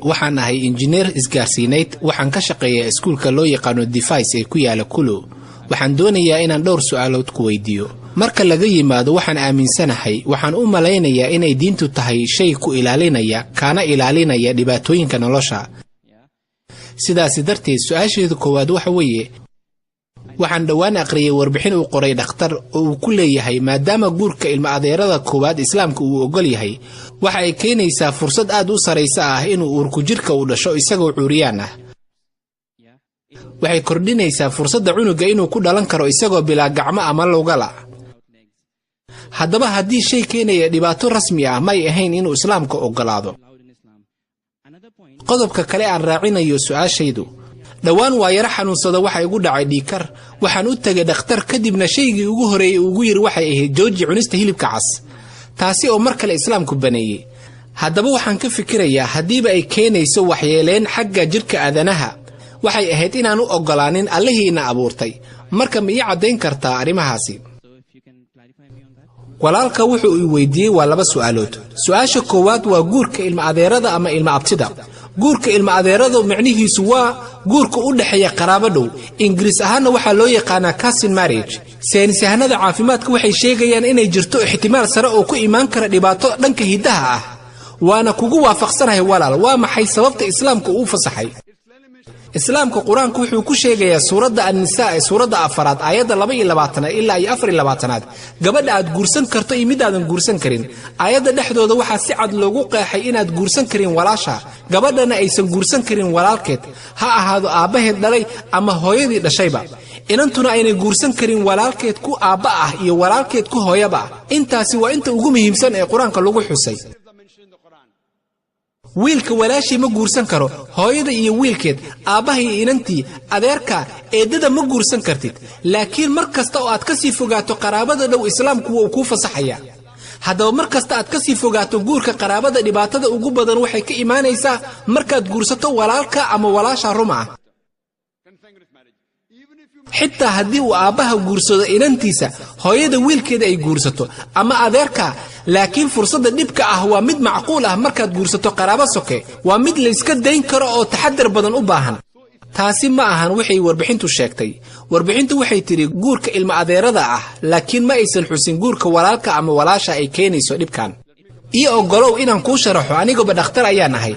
waxaan ahay injineer isgaarsiineed waxaan ka shaqeeyaa iskuulka loo yaqaano device ee ku yaala Kulo waxaan doonayaa inaan dhowr su'aalood ku weydiiyo marka laga yimaado waxaan aaminsanahay waxaan u malaynayaa inay diintu tahay shay ku ilaalinaya kana ilaalinaya dhibaatooyinka nolosha sidaas darteed su'aasheedu koowaad waxa weeye waxaan dhawaan aqriyay warbixin uu qoray dhakhtar oo uu ku leeyahay maadaama guurka ilma adeerada koowaad islaamka uu ogol yahay waxa ay keenaysaa fursad aad u sareysa ah inuu uurku jirka u dhasho isagoo cuuriyaan ah waxay kordhinaysaa fursadda cunuga inuu ku dhalan karo isagoo bilaa gacmo ama lugala haddaba haddii shay keenaya dhibaato rasmi ah may ahayn inuu islaamka ogolaado qodobka kale aan raacinayo su'aashaydu dhawaan waa yara xanuunsada waxa igu dhacay dhiikar waxaan u tagay dhakhtar kadibna shaygii ugu horeeyay ugu yiri waxay ahayd jooji cunista hilibka cas taasi oo mar kale islaamku baneeyay haddaba waxaan ka fikirayaa haddiiba ay keenayso waxyeeleen xagga jirka aadanaha waxay ahayd inaan u ogolaanin Allahiina abuurtay marka ma ii caddayn kartaa arrimahaasi walaalka wuxuu ii weydiiyey waa laba su'aalood su'aasha koowaad waa guurka ilma adeerada ama ilma abtida guurka ilma adeerada macnihiisu waa guurka u dhaxeeya qaraabo dhow Ingiriis ahaana waxa loo yaqaanaa cousin marriage saynisahanada caafimaadka waxay sheegayaan inay jirto ihtimaal sare oo ku imaan kara dhibaato dhanka hidaha ah waana kugu waafaqsanahay walaal waa maxay sababta islaamku uu fasaxay islaamka quraanku wuxuu ku sheegayaa suurada an-nisaa ee suurada 4 aayada 22 ilaa 24 gabadha aad guursan karto iyo mid aadan guursan karin aayada dhexdooda waxa si cad loogu qeexay inaad guursan karin walaasha gabadhana aysan guursan karin walaalkeed ha ahaado aabaheed dhalay ama hooyadii dhashayba inantuna aynay guursan karin walaalkeed ku aabba ah iyo walaalkeed ku hooyaba intaasi waa inta ugu muhiimsan ee quraanka lagu xusay wiilka walaashii ma guursan karo hooyada iyo wiilkeed aabaha iyo inantii adeerka eedada ma guursan kartid laakiin markasta oo aad ka sii fogaato qaraabada dhow islaamku wuu ku fasaxaya haddaba markasta aad ka sii fogaato guurka qaraabada dhibaatada ugu badan waxay ka imaanaysaa markaad guursato walaalka ama walaasha ruma xitaa haddii uu aabaha guursado inantiisa hooyada wiilkeeda ay guursato ama adeerka laakiin fursadda dhibka ah waa mid macquul ah markaad guursato qaraabo soke waa mid la iska dayn karo oo taxaddar badan u baahan taasi ma ahan waxay warbixintu sheegtay warbixintu waxay tiri guurka ilma adeerada ah laakiin ma aysan xusin guurka walaalka ama walaasha ay keenayso dhibkan iyo ogolow inaan ku sharaxo anigoo dhakhtar ayaan ahay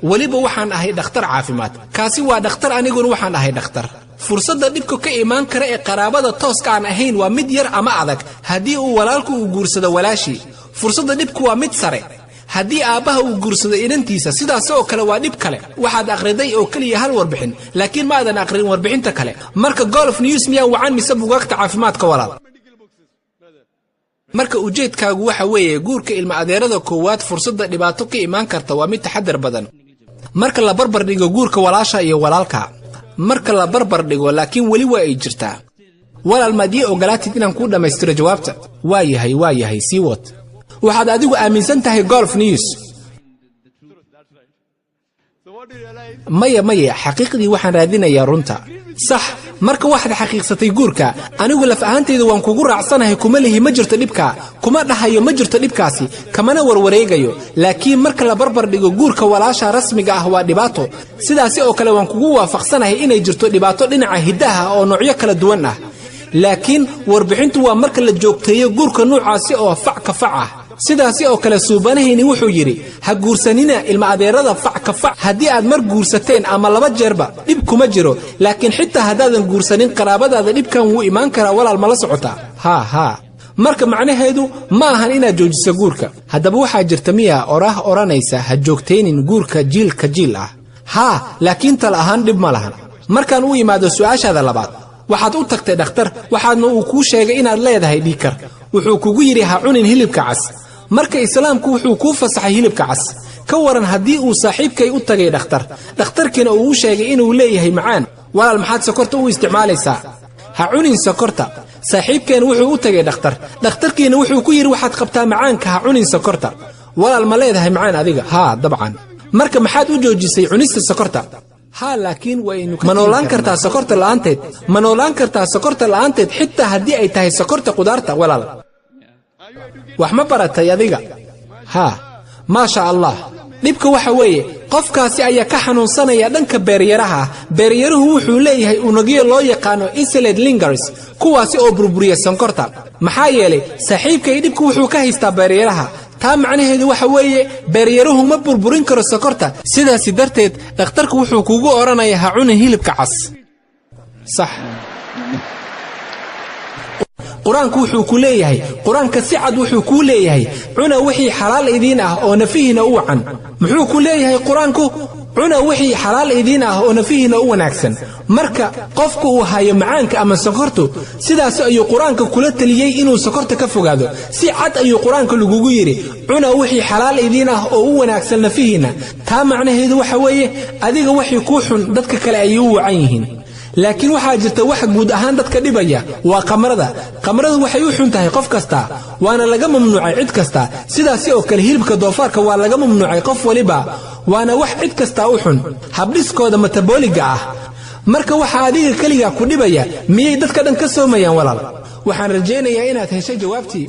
waliba waxaan ahay dhakhtar caafimaad kaasi waa dhakhtar aniguna waxaan ahay dhakhtar fursadda dhibka ka imaan kara ee qaraabada tooska aan ahayn waa mid yar ama adag haddii uu walaalku uu guursado walaashii fursadda dhibku waa mid sare haddii aabaha uu guursado inantiisa sidaas oo kale waa dhib kale waxaad akhriday oo kaliya hal warbixin laakiin ma aadan akhrin warbixinta kale marka Gulf News miyaa wacan mise buugaagta caafimaadka walaal marka ujeedkaagu waxa weeye guurka ilma adeerada koowaad fursadda dhibaato ka imaan karta waa mid taxaddar badan marka la barbar dhigo guurka walaasha iyo walaalka marka la barbar dhigo laakiin wali waa ay jirtaa walaal maadii ogolaatid inaan ku dhameystiro jawaabta waa yahay sii wad waxaad adigu aaminsan tahay Gulf News maya xaqiiqdii waxaan raadinayaa runta sax marka waxaad xaqiiqsatay guurka anigu laf ahaantayda waan kugu raacsanahay kuma lihi ma jirto dhibka kuma dhahayo ma jirto dhibkaasi kamana warwareegayo laakiin marka la barbar dhigo guurka walaasha rasmiga ah waa dhibaato sidaas oo kale waan kugu waafaqsanahay inay jirto dhibaato dhinaca hidaha oo noocyo kala duwan ah laakiin warbixintu waa marka la joogteeyo guurka noocaasi oo fac ka fac ah sidaas oo kale suubanahayni wuxuu yiri ha guursanina ilma adeerada fac ka fac haddii aad mar guursateen ama laba jeerba dhib kuma jiro laakiin xitaa haddaadan guursanin qaraabadaada dhibkan wuu imaan karaa walaal ma la socotaa ha marka macnaheedu ma ahan inaad joojiso guurka haddaba waxaa jirta miya oranaysa ha joogteenin guurka jiilka jiil ah ha laakiin tal ahaan dhib ma lahan markaan u yimaado su'aashaada labaad waxaad u tagtay dhakhtar waxaadna uu kuu sheegay inaad leedahay dhiikar wuxuu kugu yiri ha cunin hilibka cas marka islaamku wuxuu ku fasaxay hilibka cas ka waran haddii uu saaxiibkay u tagay dhakhtarkiina uu sheegay inuu leeyahay macaan walaal maxaad sokorta u isticmaalaysaa ha cunin sokorta saaxiibkeen wuxuu u tagay dhakhtarkiina wuxuu ku yiri waxaad qabtaa macaanka ha cunin sokorta walaal ma leedahay macaan adiga ha dabcan marka maxaad u joojisay cunista sokorta ha laakiin waynu manoolaan kartaa sokorta la'aanteed xitaa haddii ay tahay sokorta qudaarta walaal wax ma baratay adiga ha ma sha Allah dhibka waxa weeye qofkaasi ayaa ka xanuunsanaya dhanka beeryaraha beeryaruhu wuxuu leeyahay unugyo loo yaqaano insulate lingers kuwaasi oo burburiya sonkorta maxaa yeelay saaxiibkay dhibku wuxuu ka haystaa beeryaraha taa macnaheedu waxa weeye beeryaruhu ma burburin karo sonkorta sidaas darteed dhakhtarku wuxuu kugu oranayaa ha cunin hilibka cas sax quraanku wuxuu ku leeyahay quraanka si cad wuxuu ku leeyahay cuna wixii xalaal idiin ah oo nafihiina u wacan muxuu ku leeyahay quraanku cuna wixii xalaal idiin ah oo nafihiina u wanaagsan marka qofku uu hayo macaanka ama sonkortu sidaas ayuu quraanka kula taliyay inuu sonkorta ka fogaado si cad ayuu quraanka lagugu yiri cuna wixii xalaal idiin ah oo u wanaagsan nafihiina taa macnaheedu waxa weeye adiga wixii ku xun dadka kale ay u wacan yihiin laakiin waxa jirta wax guud ahaan dadka dhibaya waa qamrada waxay u xun tahay qof kasta waana laga mamnuucay cid kasta sidaas oo kale hilibka doofaarka waa laga mamnuucay qof waliba waana wax cid kasta u xun habdhiskooda metaboliga ah marka waxa adiga kaliya ku dhibaya miyay dadka dhan ka soomayaan walaal waxaan rajaynayaa inaad hesho jawaabtii